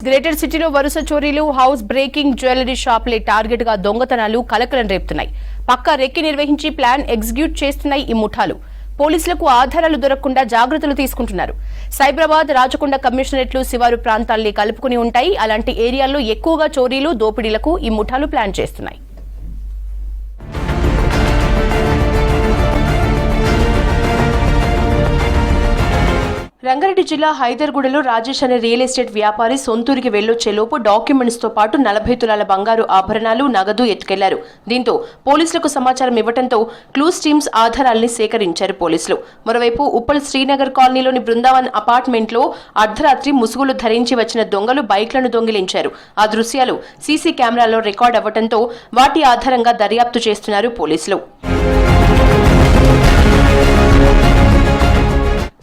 Greater సిటీలో వరుస చోరీలు, house breaking, jewellery షాప్లే target గా దొంగతనాలు కలకలం రేపుతున్నాయి. పక్కా రెక్కి నిర్వహించి ప్లాన్ ఎగ్జిక్యూట్ చేస్తున్నాయి ఈ ముఠాలు. పోలీసులకు ఆధారాలు దొరకకుండా జాగ్రత్తలు తీసుకుంటున్నారు. సైబరాబాద్, రాచకొండ కమిషనరేట్లు శివారు ప్రాంతాల్ని కలుపుకుని ఉంటాయి. అలాంటి ఏరియాల్లో ఎక్కువగా చోరీలు, దోపిడీలకు ఈ ముఠాలు ప్లాన్ చేస్తున్నాయి. రంగారెడ్డి జిల్లా హైదర్గూడలో రాజేష్ అనే రియల్ ఎస్టేట్ వ్యాపారి సొంతూరికి వెళ్లొచ్చేలోపు డాక్యుమెంట్స్ తో పాటు 40 తులాల బంగారు ఆభరణాలు, నగదు ఎత్తుకెళ్లారు. దీంతో పోలీసులకు సమాచారం ఇవ్వడంతో క్లూస్ టీమ్స్ ఆధారాల్ని సేకరించారు పోలీసులు. మరోవైపు ఉప్పల్ శ్రీనగర్ కాలనీలోని బృందావన్ అపార్ట్మెంట్ లో అర్ధరాత్రి ముసుగులు ధరించి వచ్చిన దొంగలు బైక్లను దొంగిలించారు. ఆ దృశ్యాలు సీసీ కెమెరాలో రికార్డ్ అవ్వడంతో వాటి ఆధారంగా దర్యాప్తు చేస్తున్నారు పోలీసులు.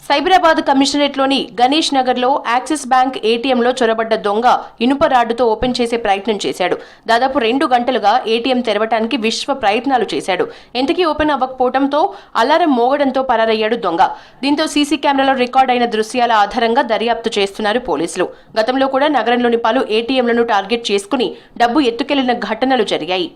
సైబరాబాద్ కమిషనరేట్లోని గణేష్ నగర్లో యాక్సిస్ బ్యాంక్ ఏటీఎంలో చొరబడ్డ దొంగ ఇనుప రాడ్డుతో ఓపెన్ చేసే ప్రయత్నం చేశాడు. దాదాపు 2 గంటలుగా ఏటీఎం తెరవటానికి విశ్వ ప్రయత్నాలు చేశాడు. ఎంతకీ ఓపెన్ అవ్వకపోవడంతో అలారం మోగడంతో పరారయ్యాడు దొంగ. దీంతో సీసీ కెమెరాలో రికార్డ్ అయిన దృశ్యాల ఆధారంగా దర్యాప్తు చేస్తున్నారు పోలీసులు. గతంలో కూడా నగరంలోని పలు ఏటీఎంలను టార్గెట్ చేసుకుని డబ్బు ఎత్తుకెళ్లిన ఘటనలు జరిగాయి.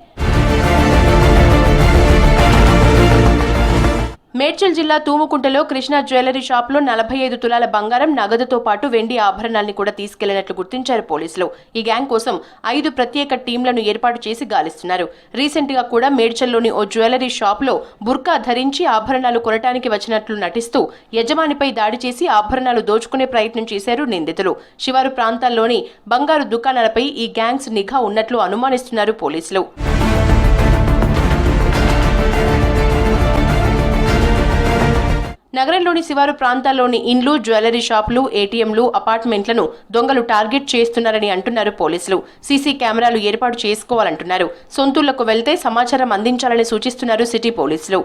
మేడ్చల్ జిల్లా తూముకుంటలో కృష్ణ జ్యువెలరీ షాప్లో 45 తులాల బంగారం, నగదుతో పాటు వెండి ఆభరణాల్ని కూడా తీసుకెళ్లినట్లు గుర్తించారు పోలీసులు. ఈ గ్యాంగ్ కోసం 5 ప్రత్యేక టీంలను ఏర్పాటు చేసి గాలిస్తున్నారు. రీసెంట్ గా కూడా మేడ్చల్లోని ఓ జ్యువెలరీ షాప్లో బుర్కా ధరించి ఆభరణాలు కొనటానికి వచ్చినట్లు నటిస్తూ యజమానిపై దాడి చేసి ఆభరణాలు దోచుకునే ప్రయత్నం చేశారు నిందితులు. శివారు ప్రాంతాల్లోని బంగారు దుకాణాలపై ఈ గ్యాంగ్స్ నిఘా ఉన్నట్లు అనుమానిస్తున్నారు పోలీసులు. నగరంలోని శివారు ప్రాంతాల్లోని ఇండ్లు, జ్యువెలరీ షాపులు, ఏటీఎంలు, అపార్ట్మెంట్లను దొంగలు టార్గెట్ చేస్తున్నారని అంటున్నారు పోలీసులు. సీసీ కెమెరాలు ఏర్పాటు చేసుకోవాలంటున్నారు. సొంతూళ్లకు వెళ్తే సమాచారం అందించాలని సూచిస్తున్నారు సిటీ పోలీసులు.